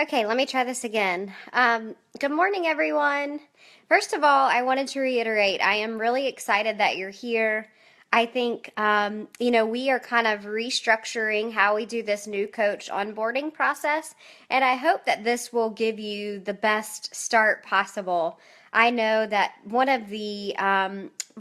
Okay, let me try this again. Good morning, everyone. First of all, I wanted to reiterate I am really excited that you're here. I think, we are kind of restructuring how we do this new coach onboarding process, and I hope that this will give you the best start possible. I know that one of the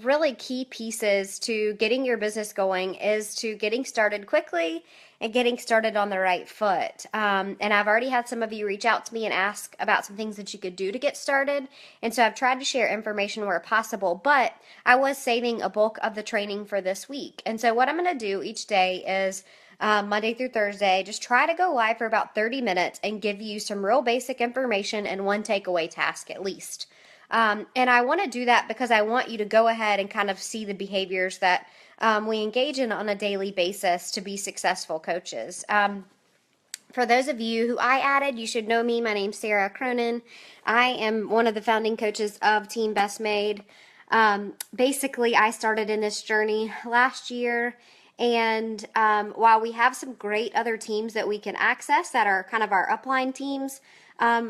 really key pieces to getting your business going is to getting started quickly and getting started on the right foot. And I've already had some of you reach out to me and ask about some things that you could do to get started. And so I've tried to share information where possible, but I was saving a bulk of the training for this week. And so what I'm going to do each day is Monday through Thursday, just try to go live for about 30 minutes and give you some real basic information and one takeaway task at least. And I want to do that because I want you to go ahead and kind of see the behaviors that we engage in on a daily basis to be successful coaches. For those of you who I added, you should know me. My name's Sarah Cronin. I am one of the founding coaches of Team Best Made. Basically, I started in this journey last year. And while we have some great other teams that we can access that are kind of our upline teams,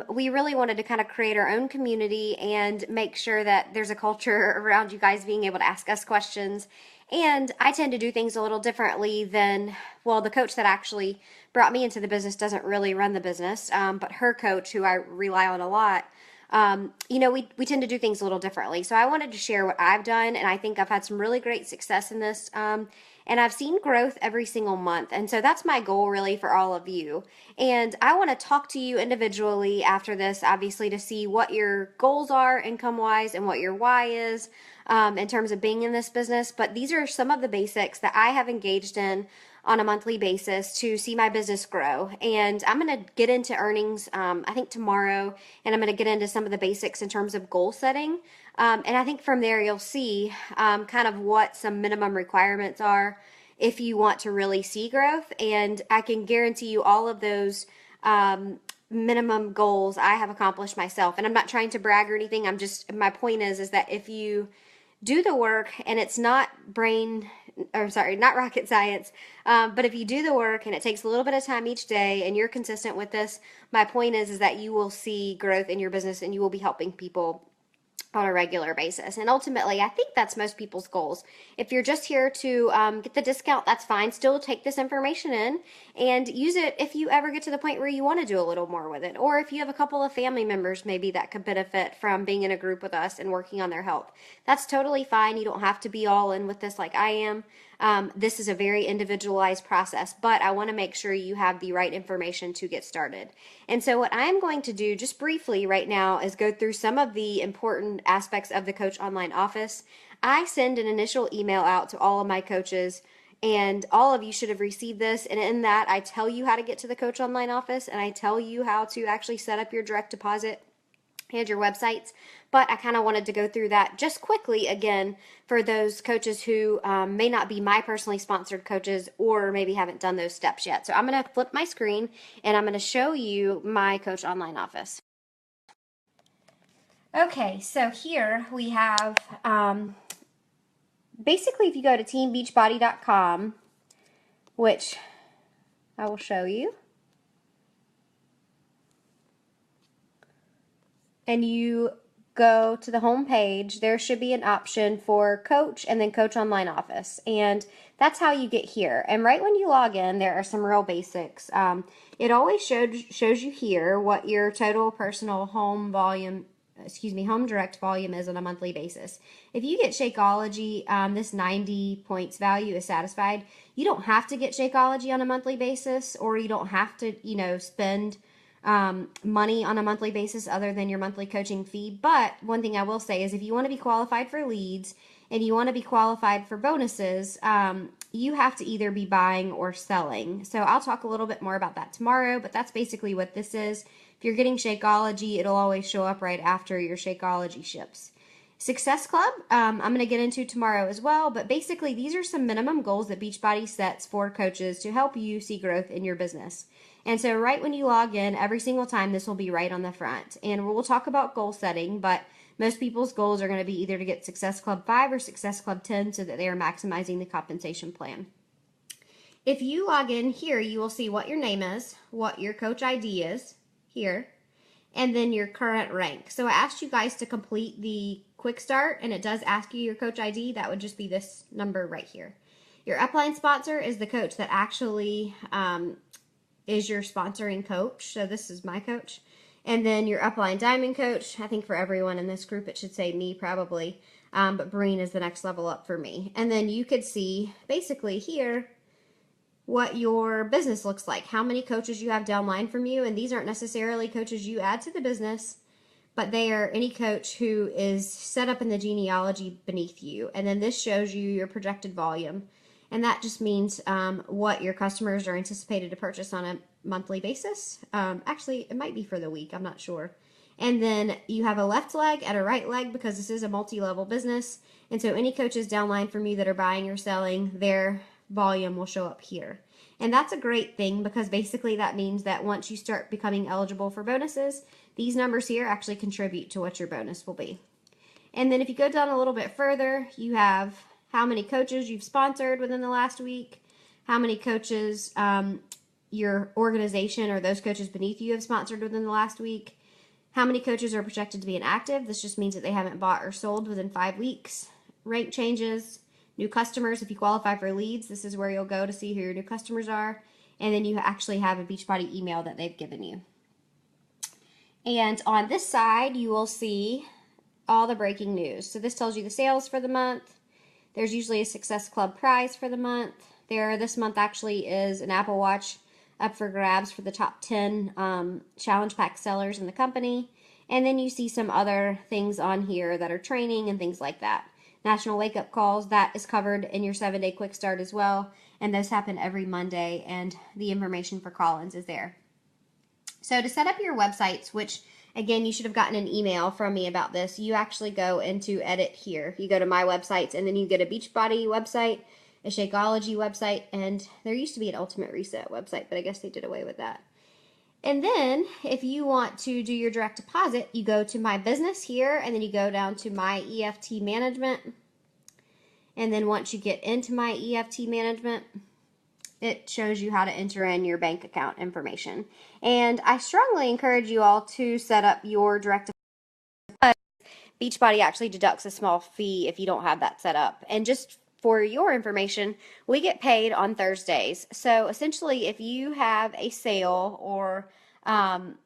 we really wanted to kind of create our own community and make sure that there's a culture around you guys being able to ask us questions. And I tend to do things a little differently than, well, the coach that actually brought me into the business doesn't really run the business, but her coach, who I rely on a lot, we tend to do things a little differently. So I wanted to share what I've done, and I think I've had some really great success in this. And I've seen growth every single month. And so that's my goal really for all of you. And I want to talk to you individually after this, obviously, to see what your goals are income wise and what your why is in terms of being in this business. But these are some of the basics that I have engaged in on a monthly basis to see my business grow. And I'm going to get into earnings, I think tomorrow, and I'm going to get into some of the basics in terms of goal setting. And I think from there you'll see kind of what some minimum requirements are if you want to really see growth. And I can guarantee you all of those minimum goals I have accomplished myself. And I'm not trying to brag or anything. My point is that if you do the work and it's not not rocket science, but if you do the work and it takes a little bit of time each day and you're consistent with this, my point is that you will see growth in your business and you will be helping people on a regular basis. And ultimately, I think that's most people's goals. If you're just here to get the discount, that's fine. Still take this information in and use it if you ever get to the point where you want to do a little more with it. Or if you have a couple of family members maybe that could benefit from being in a group with us and working on their health. That's totally fine. You don't have to be all in with this like I am. This is a very individualized process, but I want to make sure you have the right information to get started. And so what I'm going to do just briefly right now is go through some of the important aspects of the Coach Online Office. I send an initial email out to all of my coaches, and all of you should have received this. And in that, I tell you how to get to the Coach Online Office, and I tell you how to actually set up your direct deposit and your websites. But I kind of wanted to go through that just quickly again for those coaches who may not be my personally sponsored coaches or maybe haven't done those steps yet. So I'm going to flip my screen and I'm going to show you my Coach Online Office. Okay, so here we have basically if you go to teambeachbody.com, which I will show you, and you go to the home page, there should be an option for Coach and then Coach Online Office. And that's how you get here. And right when you log in, there are some real basics. It always shows you here what your total personal home direct volume is on a monthly basis. If you get Shakeology, this 90 points value is satisfied. You don't have to get Shakeology on a monthly basis, or you don't have to, spend money on a monthly basis other than your monthly coaching fee. But one thing I will say is if you want to be qualified for leads and you want to be qualified for bonuses, you have to either be buying or selling. So I'll talk a little bit more about that tomorrow, but that's basically what this is. If you're getting Shakeology, it'll always show up right after your Shakeology ships. Success Club, I'm going to get into tomorrow as well, but basically these are some minimum goals that Beachbody sets for coaches to help you see growth in your business. And so right when you log in, every single time, this will be right on the front. And we'll talk about goal setting, but most people's goals are going to be either to get Success Club 5 or Success Club 10 so that they are maximizing the compensation plan. If you log in here, you will see what your name is, what your coach ID is here, and then your current rank. So I asked you guys to complete the quick start, and it does ask you your coach ID. That would just be this number right here. Your upline sponsor is the coach that actually is your sponsoring coach. So this is my coach. And then your upline diamond coach, I think for everyone in this group it should say me probably, but Breen is the next level up for me. And then you could see basically here what your business looks like, how many coaches you have downline from you, and these aren't necessarily coaches you add to the business, but they are any coach who is set up in the genealogy beneath you. And then this shows you your projected volume, and that just means what your customers are anticipated to purchase on a monthly basis. Actually, it might be for the week, I'm not sure. And then you have a left leg and a right leg because this is a multi-level business, and so any coaches downline from you that are buying or selling, their volume will show up here. And that's a great thing because basically that means that once you start becoming eligible for bonuses, these numbers here actually contribute to what your bonus will be. And then if you go down a little bit further, you have how many coaches you've sponsored within the last week, how many coaches your organization or those coaches beneath you have sponsored within the last week, how many coaches are projected to be inactive. This just means that they haven't bought or sold within 5 weeks. Rank changes, new customers. If you qualify for leads, this is where you'll go to see who your new customers are. And then you actually have a Beachbody email that they've given you. And on this side, you will see all the breaking news. So this tells you the sales for the month. There's usually a Success Club prize for the month. This month actually is an Apple Watch up for grabs for the top 10 challenge pack sellers in the company. And then you see some other things on here that are training and things like that. National Wake Up Calls, that is covered in your 7-day quick start as well. And those happen every Monday, and the information for call-ins is there. So to set up your websites, which again, you should have gotten an email from me about this, you actually go into edit here. You go to my websites, and then you get a Beachbody website, a Shakeology website, and there used to be an Ultimate Reset website, but I guess they did away with that. And then if you want to do your direct deposit, you go to my business here, and then you go down to my EFT management. And then once you get into my EFT management, it shows you how to enter in your bank account information. And I strongly encourage you all to set up your direct deposit. Beachbody actually deducts a small fee if you don't have that set up. And just for your information, we get paid on Thursdays. So essentially, if you have a sale or an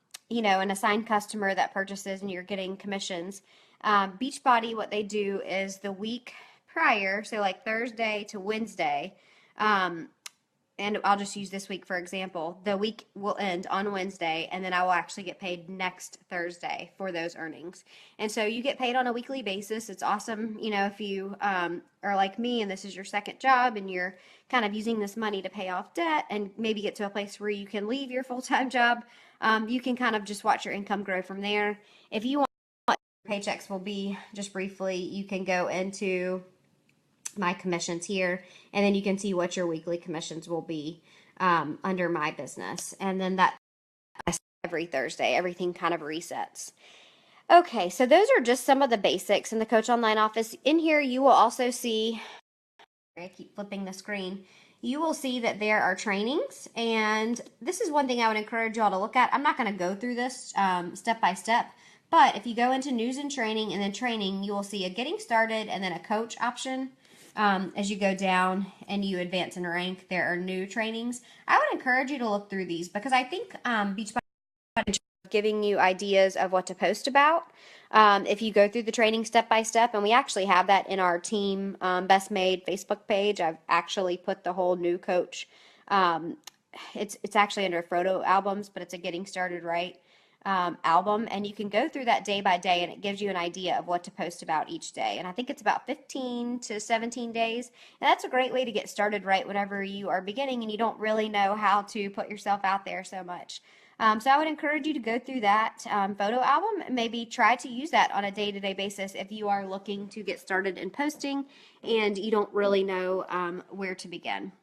assigned customer that purchases and you're getting commissions, Beachbody, what they do is the week prior, so like Thursday to Wednesday, and I'll just use this week for example, the week will end on Wednesday, and then I will actually get paid next Thursday for those earnings. And so you get paid on a weekly basis. It's awesome, if you are like me and this is your second job and you're kind of using this money to pay off debt and maybe get to a place where you can leave your full-time job. You can kind of just watch your income grow from there. If you want what your paychecks will be, just briefly, you can go into my commissions here, and then you can see what your weekly commissions will be under my business. And then that every Thursday, everything kind of resets. Okay, so those are just some of the basics in the Coach Online office. In here, you will also see, I keep flipping the screen, you will see that there are trainings, and this is one thing I would encourage y'all to look at. I'm not going to go through this step by step, but if you go into news and training and then training, you will see a getting started and then a coach option. As you go down and you advance in rank, there are new trainings. I would encourage you to look through these because I think Beachbody is giving you ideas of what to post about. If you go through the training step by step, and we actually have that in our team Best Made Facebook page. I've actually put the whole new coach. It's actually under photo albums, but it's a getting started right album, and you can go through that day by day, and it gives you an idea of what to post about each day. And I think it's about 15 to 17 days, and that's a great way to get started right whenever you are beginning and you don't really know how to put yourself out there so much. So I would encourage you to go through that photo album and maybe try to use that on a day-to-day basis if you are looking to get started in posting and you don't really know where to begin.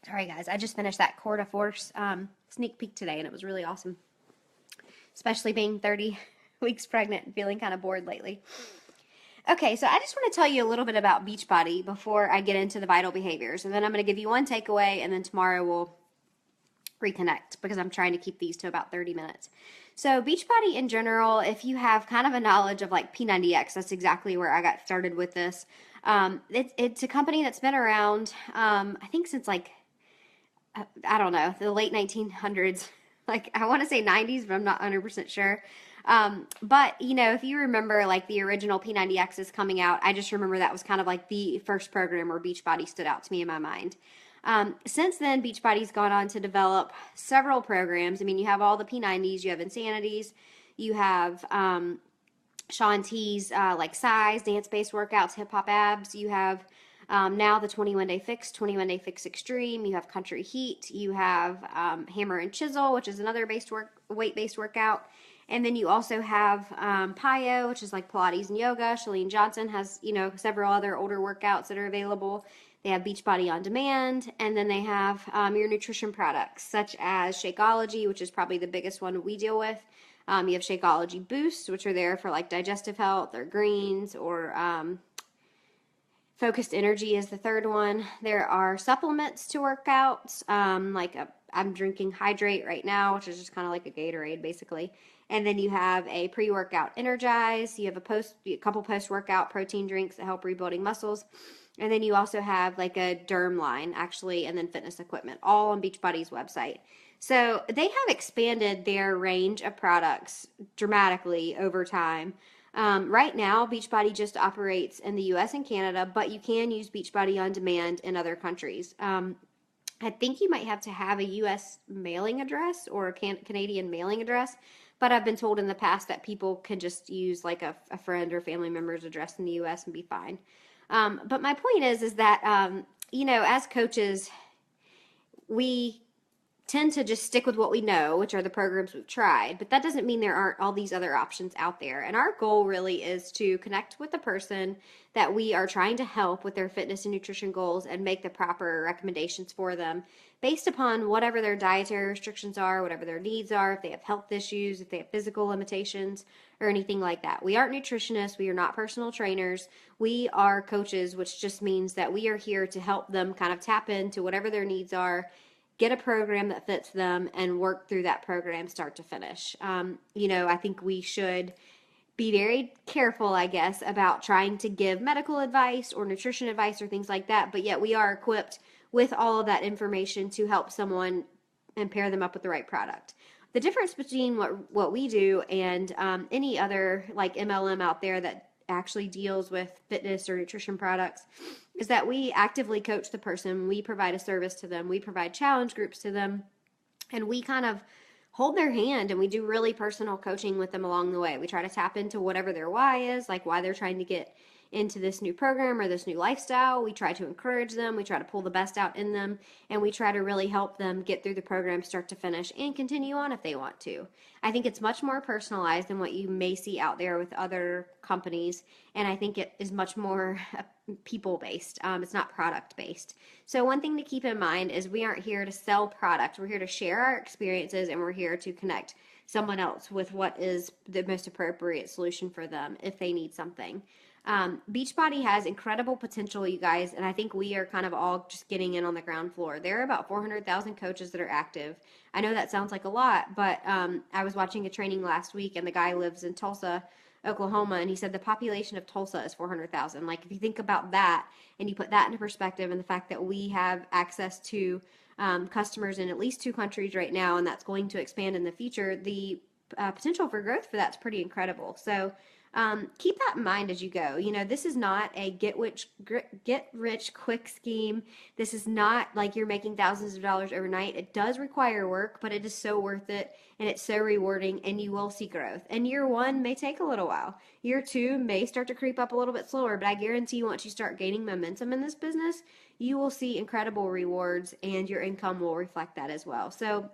Sorry guys, I just finished that Core de Force sneak peek today, and it was really awesome. Especially being 30 weeks pregnant and feeling kind of bored lately. Okay, so I just want to tell you a little bit about Beachbody before I get into the vital behaviors. And then I'm going to give you one takeaway, and then tomorrow we'll reconnect because I'm trying to keep these to about 30 minutes. So Beachbody in general, if you have kind of a knowledge of like P90X, that's exactly where I got started with this. It's a company that's been around, I think since like, I don't know, the late 1900s. Like I want to say 90s, but I'm not 100% sure. But you know, if you remember like the original P90X is coming out, I just remember that was kind of like the first program where Beachbody stood out to me in my mind. Since then, Beachbody's gone on to develop several programs. I mean, you have all the P90s, you have Insanities, you have Shaun T's like size, dance based workouts, hip hop abs. You have now the 21 Day Fix, 21 Day Fix Extreme. You have Country Heat. You have Hammer and Chisel, which is another weight based workout. And then you also have PiYo, which is like Pilates and yoga. Chalene Johnson has, you know, several other older workouts that are available. They have Beachbody On Demand, and then they have your nutrition products such as Shakeology, which is probably the biggest one we deal with. You have Shakeology Boost, which are there for like digestive health or greens, or Focused Energy is the third one. There are supplements to workouts, I'm drinking Hydrate right now, which is just kind of like a Gatorade basically. And then you have a pre-workout Energize. You have a couple post-workout protein drinks that help rebuilding muscles. And then you also have like a derm line actually, and then fitness equipment, all on Beachbody's website. So they have expanded their range of products dramatically over time. Right now, Beachbody just operates in the US and Canada, but you can use Beachbody On Demand in other countries. I think you might have to have a US mailing address or a Canadian mailing address, but I've been told in the past that people can just use like a friend or family member's address in the US and be fine. But my point is that, you know, as coaches, we tend to just stick with what we know, which are the programs we've tried, but that doesn't mean there aren't all these other options out there. And our goal really is to connect with the person that we are trying to help with their fitness and nutrition goals and make the proper recommendations for them based upon whatever their dietary restrictions are, whatever their needs are, if they have health issues, if they have physical limitations, or anything like that. We aren't nutritionists, we are not personal trainers, we are coaches, which just means that we are here to help them kind of tap into whatever their needs are, get a program that fits them, and work through that program start to finish. You know, I think we should be very careful, I guess, about trying to give medical advice or nutrition advice or things like that, but yet we are equipped with all of that information to help someone and pair them up with the right product. The difference between what we do and any other like MLM out there that actually deals with fitness or nutrition products is that we actively coach the person. We provide a service to them. We provide challenge groups to them, and we kind of hold their hand and we do really personal coaching with them along the way. We try to tap into whatever their why is, like why they're trying to get into this new program or this new lifestyle. We try to encourage them. We try to pull the best out in them, and we try to really help them get through the program start to finish and continue on if they want to. I think it's much more personalized than what you may see out there with other companies, and I think it is much more people based. It's not product based. So one thing to keep in mind is we aren't here to sell product. We're here to share our experiences, and we're here to connect someone else with what is the most appropriate solution for them if they need something. Beachbody has incredible potential, you guys, and I think we are kind of all just getting in on the ground floor. There are about 400,000 coaches that are active. I know that sounds like a lot, but I was watching a training last week, and the guy lives in Tulsa, Oklahoma, and he said the population of Tulsa is 400,000. Like, if you think about that and you put that into perspective, and the fact that we have access to customers in at least 2 countries right now, and that's going to expand in the future, the potential for growth for that's pretty incredible. So keep that in mind as you go. You know, this is not a get rich quick scheme. This is not like you're making thousands of dollars overnight. It does require work, but it is so worth it, and it's so rewarding, and you will see growth. And year 1 may take a little while. Year 2 may start to creep up a little bit slower, but I guarantee you once you start gaining momentum in this business, you will see incredible rewards, and your income will reflect that as well. So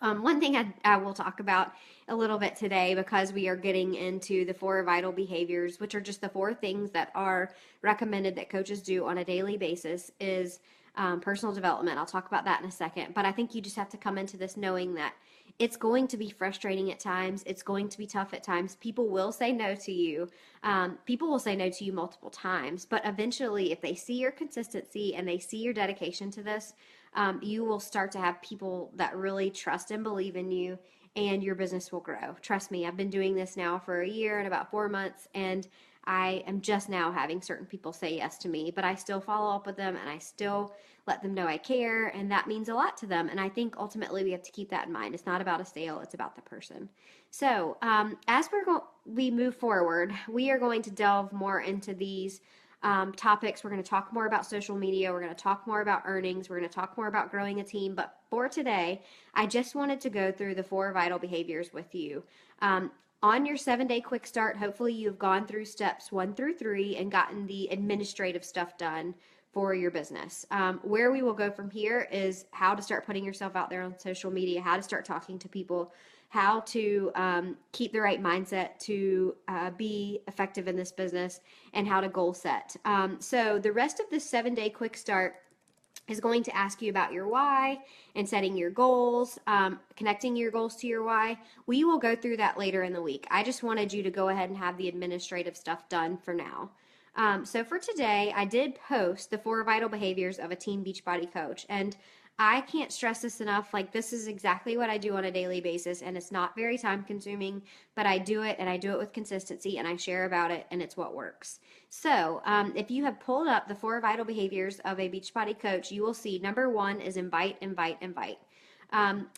one thing I will talk about a little bit today, because we are getting into the 4 vital behaviors, which are just the 4 things that are recommended that coaches do on a daily basis, is personal development. I'll talk about that in a second, but I think you just have to come into this knowing that it's going to be frustrating at times. It's going to be tough at times. People will say no to you. People will say no to you multiple times, but eventually if they see your consistency and they see your dedication to this, you will start to have people that really trust and believe in you, and your business will grow. Trust me, I've been doing this now for a year and about 4 months, and I am just now having certain people say yes to me, but I still follow up with them and I still let them know I care, and that means a lot to them. And I think ultimately we have to keep that in mind. It's not about a sale, it's about the person. So, as we move forward, we are going to delve more into these topics. We're going to talk more about social media. We're going to talk more about earnings. We're going to talk more about growing a team. But for today, I just wanted to go through the 4 vital behaviors with you. On your 7-day quick start, hopefully you've gone through steps 1 through 3 and gotten the administrative stuff done for your business. Where we will go from here is how to start putting yourself out there on social media, how to start talking to people, how to keep the right mindset to be effective in this business, and how to goal set. So the rest of this 7-day quick start is going to ask you about your why and setting your goals, connecting your goals to your why. We will go through that later in the week. I just wanted you to go ahead and have the administrative stuff done for now. So for today, I did post the 4 vital behaviors of a teen Beachbody coach, and I can't stress this enough. Like, this is exactly what I do on a daily basis, and it's not very time consuming, but I do it, and I do it with consistency, and I share about it, and it's what works. So if you have pulled up the 4 vital behaviors of a Beachbody coach, you will see number 1 is invite, invite, invite.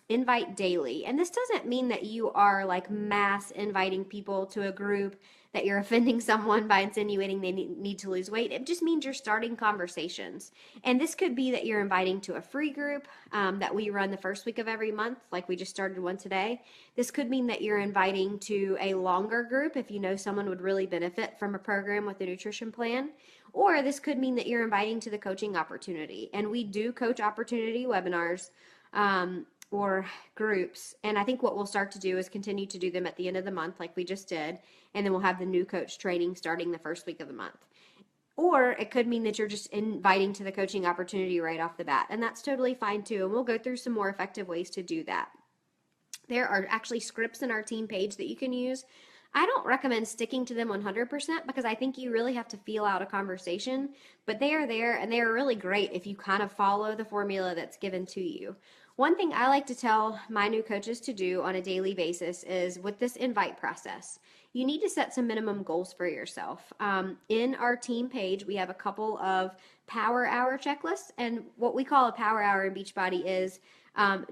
Invite daily. And this doesn't mean that you are like mass inviting people to a group, that you're offending someone by insinuating they need to lose weight. It just means you're starting conversations. And this could be that you're inviting to a free group that we run the first week of every month, like we just started one today. This could mean that you're inviting to a longer group if you know someone would really benefit from a program with a nutrition plan. Or this could mean that you're inviting to the coaching opportunity. And we do coach opportunity webinars or groups. And I think what we'll start to do is continue to do them at the end of the month, like we just did. And then we'll have the new coach training starting the first week of the month. Or it could mean that you're just inviting to the coaching opportunity right off the bat. And that's totally fine too. And we'll go through some more effective ways to do that. There are actually scripts in our team page that you can use. I don't recommend sticking to them 100% because I think you really have to feel out a conversation, but they are there and they are really great if you kind of follow the formula that's given to you. One thing I like to tell my new coaches to do on a daily basis is with this invite process, you need to set some minimum goals for yourself. In our team page, we have a couple of power hour checklists, and what we call a power hour in Beachbody is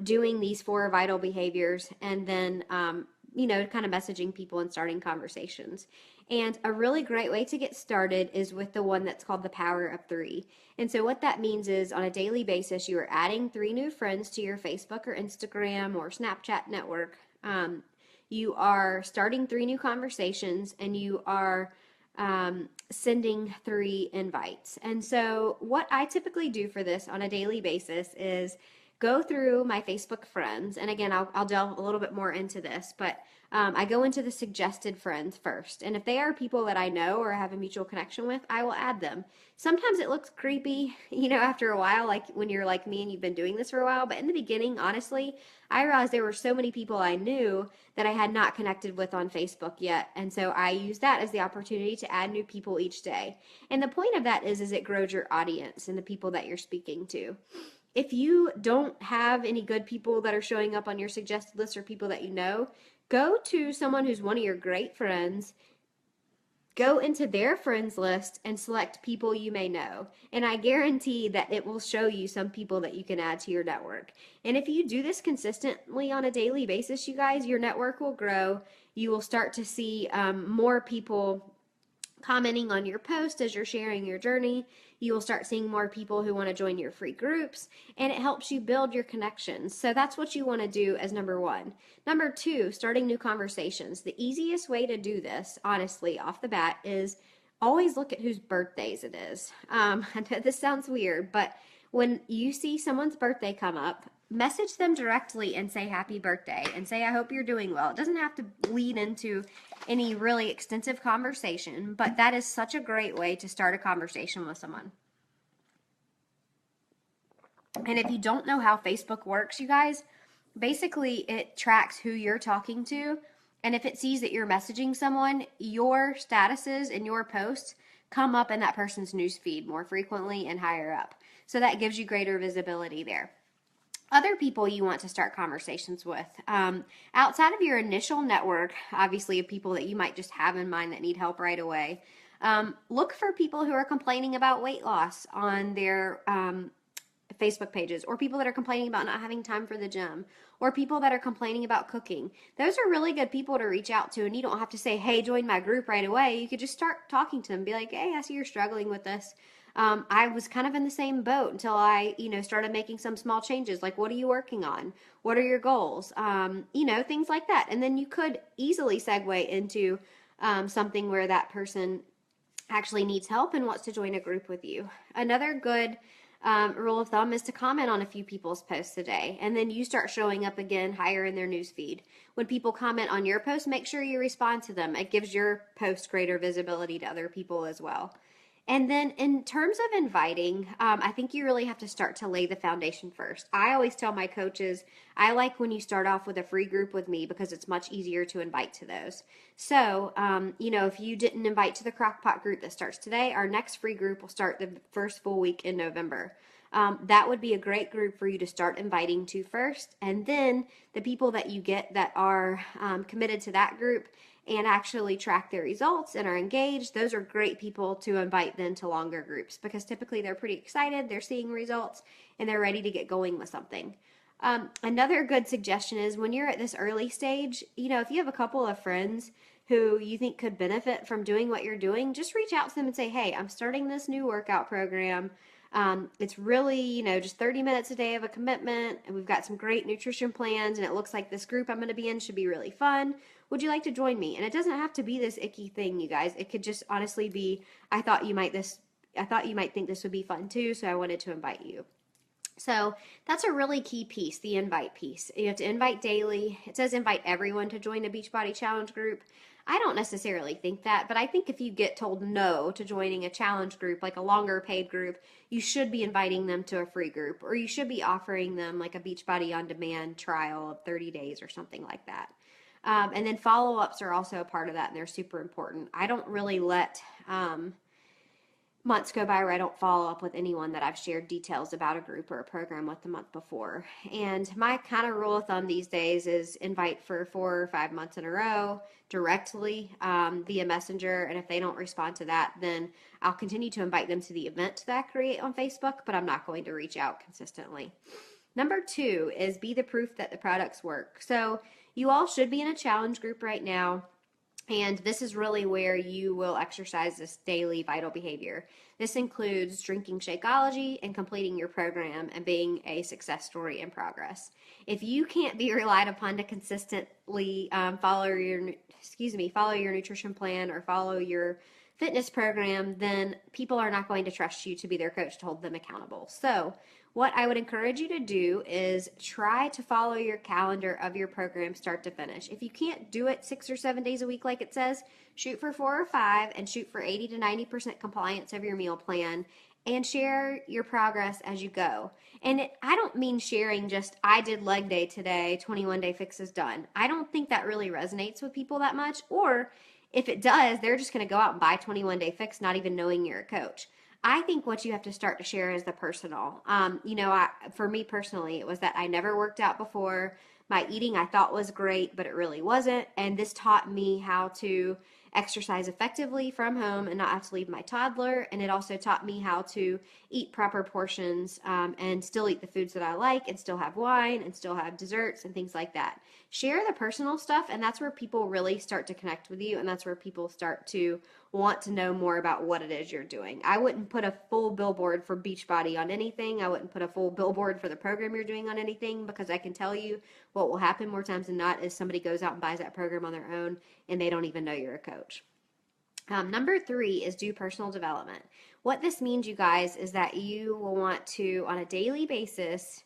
doing these 4 vital behaviors and then kind of messaging people and starting conversations. And a really great way to get started is with the one that's called the Power of 3. And so what that means is on a daily basis, you are adding 3 new friends to your Facebook or Instagram or Snapchat network. You are starting 3 new conversations, and you are sending 3 invites. And so what I typically do for this on a daily basis is go through my Facebook friends. And again, I'll delve a little bit more into this, but I go into the suggested friends first. And if they are people that I know or have a mutual connection with, I will add them. Sometimes it looks creepy, after a while, like when you're like me and you've been doing this for a while. But in the beginning, honestly, I realized there were so many people I knew that I had not connected with on Facebook yet. And so I use that as the opportunity to add new people each day. And the point of that is it grows your audience and the people that you're speaking to. If you don't have any good people that are showing up on your suggested list or people that you know, go to someone who's one of your great friends, go into their friends list and select people you may know. And I guarantee that it will show you some people that you can add to your network. And if you do this consistently on a daily basis, you guys, your network will grow. You will start to see more people commenting on your post as you're sharing your journey. You will start seeing more people who want to join your free groups, and it helps you build your connections. So that's what you want to do as number 1. Number 2, starting new conversations. The easiest way to do this, honestly, off the bat, is always look at whose birthdays it is. I know this sounds weird, but when you see someone's birthday come up, message them directly and say happy birthday and say, I hope you're doing well. It doesn't have to lead into any really extensive conversation, but that is such a great way to start a conversation with someone. And if you don't know how Facebook works, you guys, basically it tracks who you're talking to. And if it sees that you're messaging someone, your statuses and your posts come up in that person's newsfeed more frequently and higher up. So that gives you greater visibility there. Other people you want to start conversations with. Outside of your initial network, obviously, of people that you might just have in mind that need help right away, look for people who are complaining about weight loss on their Facebook pages, or people that are complaining about not having time for the gym, or people that are complaining about cooking. Those are really good people to reach out to, and you don't have to say, hey, join my group right away. You could just start talking to them, be like, hey, I see you're struggling with this. I was kind of in the same boat until I, started making some small changes. Like, what are you working on? What are your goals? Things like that. And then you could easily segue into something where that person actually needs help and wants to join a group with you. Another good rule of thumb is to comment on a few people's posts a day, and then you start showing up again higher in their newsfeed. When people comment on your post, make sure you respond to them. It gives your post greater visibility to other people as well. And then in terms of inviting, I think you really have to start to lay the foundation first. I always tell my coaches, I like when you start off with a free group with me because it's much easier to invite to those. So, if you didn't invite to the Crockpot group that starts today, our next free group will start the first full week in November. That would be a great group for you to start inviting to first. And then the people that you get that are committed to that group and actually track their results and are engaged, those are great people to invite then to longer groups, because typically they're pretty excited, they're seeing results, and they're ready to get going with something. Another good suggestion is when you're at this early stage, if you have a couple of friends who you think could benefit from doing what you're doing, just reach out to them and say, hey, I'm starting this new workout program. It's really, just 30 minutes a day of a commitment, and we've got some great nutrition plans, and it looks like this group I'm going to be in should be really fun. Would you like to join me? And it doesn't have to be this icky thing, you guys. It could just honestly be, I thought you might think this would be fun too, so I wanted to invite you. So that's a really key piece, the invite piece. You have to invite daily. It says invite everyone to join a Beachbody Challenge group. I don't necessarily think that, but I think if you get told no to joining a challenge group, like a longer paid group, you should be inviting them to a free group, or you should be offering them like a Beachbody On Demand trial of 30 days or something like that. And then follow-ups are also a part of that, and they're super important. I don't really let months go by where I don't follow up with anyone that I've shared details about a group or a program with the month before. And my kind of rule of thumb these days is invite for 4 or 5 months in a row directly via Messenger. And if they don't respond to that, then I'll continue to invite them to the event that I create on Facebook, but I'm not going to reach out consistently. Number 2 is be the proof that the products work. So you all should be in a challenge group right now. And this is really where you will exercise this daily vital behavior. This includes drinking Shakeology and completing your program and being a success story in progress. If you can't be relied upon to consistently follow your nutrition plan or follow your fitness program, then people are not going to trust you to be their coach to hold them accountable. So what I would encourage you to do is try to follow your calendar of your program start to finish. If you can't do it 6 or 7 days a week like it says, shoot for 4 or 5 and shoot for 80 to 90% compliance of your meal plan, and share your progress as you go. And I don't mean sharing just, I did leg day today, 21-day fix is done. I don't think that really resonates with people that much, or if it does, they're just going to go out and buy 21-day fix not even knowing you're a coach. I think what you have to start to share is the personal. For me personally, it was that I never worked out before. My eating I thought was great, but it really wasn't. And this taught me how to exercise effectively from home and not have to leave my toddler. And it also taught me how to eat proper portions and still eat the foods that I like, and still have wine and still have desserts and things like that. Share the personal stuff, and that's where people really start to connect with you, and that's where people start to want to know more about what it is you're doing. I wouldn't put a full billboard for Beachbody on anything. I wouldn't put a full billboard for the program you're doing on anything, because I can tell you what will happen more times than not is somebody goes out and buys that program on their own and they don't even know you're a coach. Number 3 is do personal development. What this means, you guys, is that you will want to, on a daily basis,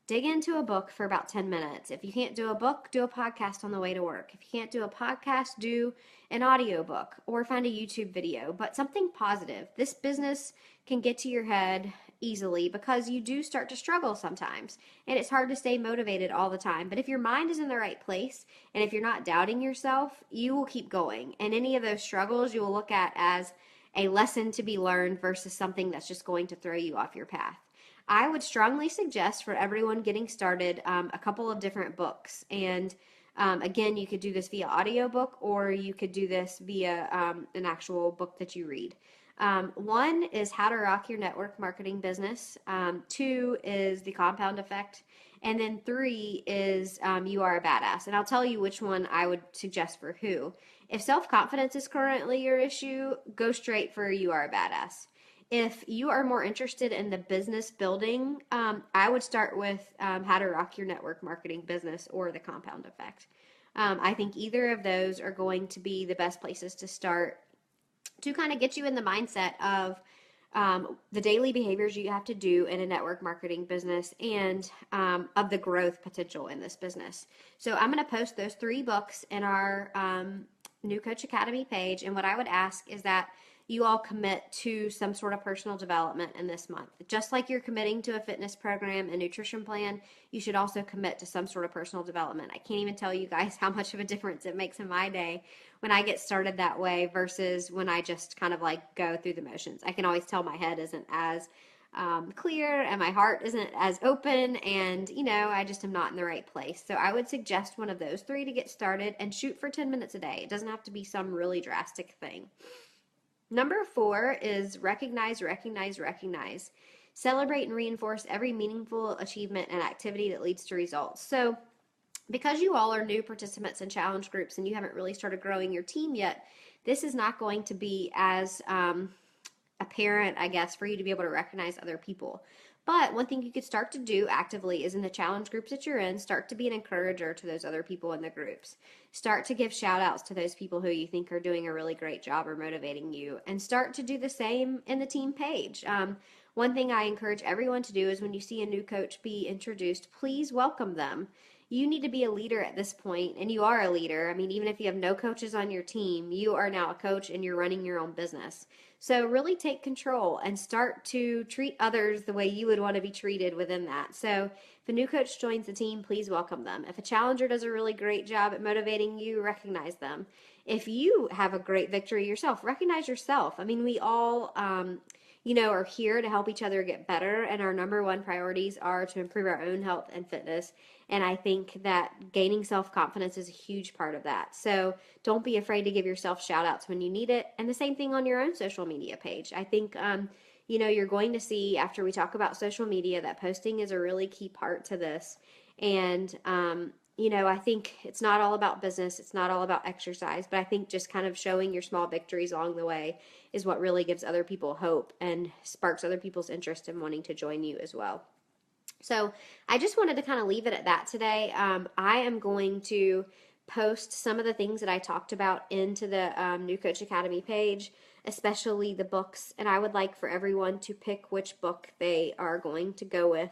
dig into a book for about 10 minutes. If you can't do a book, do a podcast on the way to work. If you can't do a podcast, do an audiobook or find a YouTube video, but something positive. This business can get to your head easily because you do start to struggle sometimes, and it's hard to stay motivated all the time. But if your mind is in the right place, and if you're not doubting yourself, you will keep going. And any of those struggles you will look at as a lesson to be learned versus something that's just going to throw you off your path. I would strongly suggest for everyone getting started a couple of different books. And again, you could do this via audiobook or you could do this via an actual book that you read. One is How to Rock Your Network Marketing Business. Two is The Compound Effect. And then three is You Are a Badass. And I'll tell you which one I would suggest for who. If self confidence is currently your issue, go straight for You Are a Badass. If you are more interested in the business building, I would start with How to Rock Your Network Marketing Business or The Compound Effect. I think either of those are going to be the best places to start to kind of get you in the mindset of the daily behaviors you have to do in a network marketing business and of the growth potential in this business. So I'm going to post those three books in our New Coach Academy page. And what I would ask is that you all commit to some sort of personal development in this month. Just like you're committing to a fitness program and nutrition plan, you should also commit to some sort of personal development. I can't even tell you guys how much of a difference it makes in my day when I get started that way versus when I just kind of like go through the motions. I can always tell my head isn't as clear and my heart isn't as open, and I just am not in the right place. So I would suggest one of those three to get started and shoot for 10 minutes a day. It doesn't have to be some really drastic thing. Number 4 is recognize, recognize, recognize. Celebrate and reinforce every meaningful achievement and activity that leads to results. So because you all are new participants in challenge groups and you haven't really started growing your team yet, this is not going to be as apparent, I guess, for you to be able to recognize other people. But one thing you could start to do actively is in the challenge groups that you're in, start to be an encourager to those other people in the groups. Start to give shout outs to those people who you think are doing a really great job or motivating you. And start to do the same in the team page. One thing I encourage everyone to do is when you see a new coach be introduced, please welcome them. You need to be a leader at this point, and you are a leader. I mean, even if you have no coaches on your team, you are now a coach and you're running your own business. So really take control and start to treat others the way you would want to be treated within that. So if a new coach joins the team, please welcome them. If a challenger does a really great job at motivating you, recognize them. If you have a great victory yourself, recognize yourself. I mean, we all are here to help each other get better, and our number one priorities are to improve our own health and fitness. And I think that gaining self-confidence is a huge part of that. So don't be afraid to give yourself shout outs when you need it. And the same thing on your own social media page. I think, you're going to see after we talk about social media that posting is a really key part to this. And, I think it's not all about business. It's not all about exercise, but I think just kind of showing your small victories along the way is what really gives other people hope and sparks other people's interest in wanting to join you as well. So I just wanted to kind of leave it at that today. I am going to post some of the things that I talked about into the New Coach Academy page, especially the books, and I would like for everyone to pick which book they are going to go with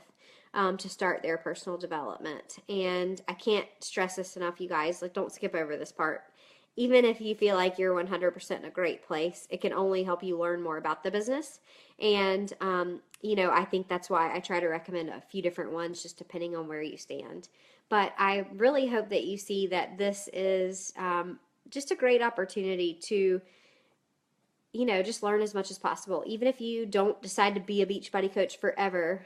to start their personal development. And I can't stress this enough, you guys, like don't skip over this part. Even if you feel like you're 100% in a great place, it can only help you learn more about the business. And, I think that's why I try to recommend a few different ones just depending on where you stand. But I really hope that you see that this is just a great opportunity to, just learn as much as possible. Even if you don't decide to be a Beachbody coach forever,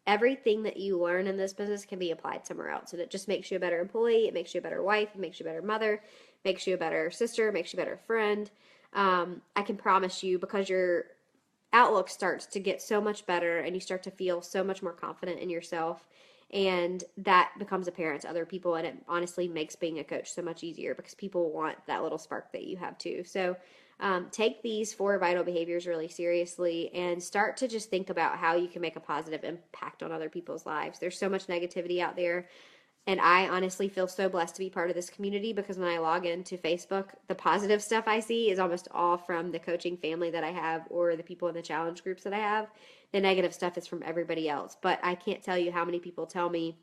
everything that you learn in this business can be applied somewhere else. And it just makes you a better employee. It makes you a better wife. It makes you a better mother. Makes you a better sister. Makes you a better friend. I can promise you, because your outlook starts to get so much better and you start to feel so much more confident in yourself, and that becomes apparent to other people, and it honestly makes being a coach so much easier because people want that little spark that you have too. So take these 4 vital behaviors really seriously and start to just think about how you can make a positive impact on other people's lives. There's so much negativity out there. And I honestly feel so blessed to be part of this community, because when I log into Facebook, the positive stuff I see is almost all from the coaching family that I have or the people in the challenge groups that I have. The negative stuff is from everybody else. But I can't tell you how many people tell me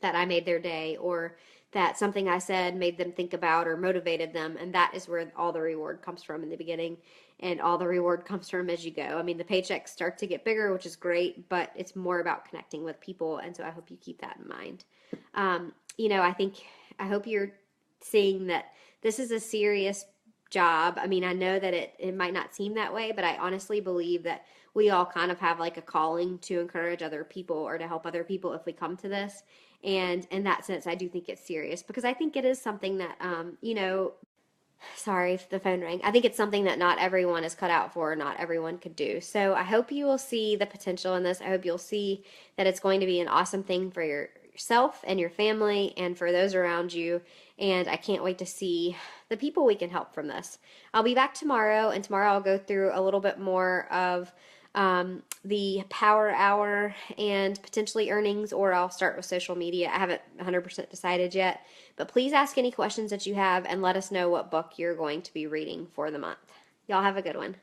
that I made their day, or that something I said made them think about or motivated them. And that is where all the reward comes from in the beginning, and all the reward comes from as you go. I mean, the paychecks start to get bigger, which is great, but it's more about connecting with people. And so I hope you keep that in mind. I hope you're seeing that this is a serious job. I mean, I know that it might not seem that way, but I honestly believe that we all kind of have like a calling to encourage other people or to help other people if we come to this. And in that sense, I do think it's serious because I think it is something that, sorry if the phone rang. I think it's something that not everyone is cut out for, not everyone could do. So I hope you will see the potential in this. I hope you'll see that it's going to be an awesome thing for yourself and your family and for those around you. And I can't wait to see the people we can help from this. I'll be back tomorrow, and tomorrow I'll go through a little bit more of the power hour and potentially earnings, or I'll start with social media. I haven't 100% decided yet, but please ask any questions that you have and let us know what book you're going to be reading for the month. Y'all have a good one.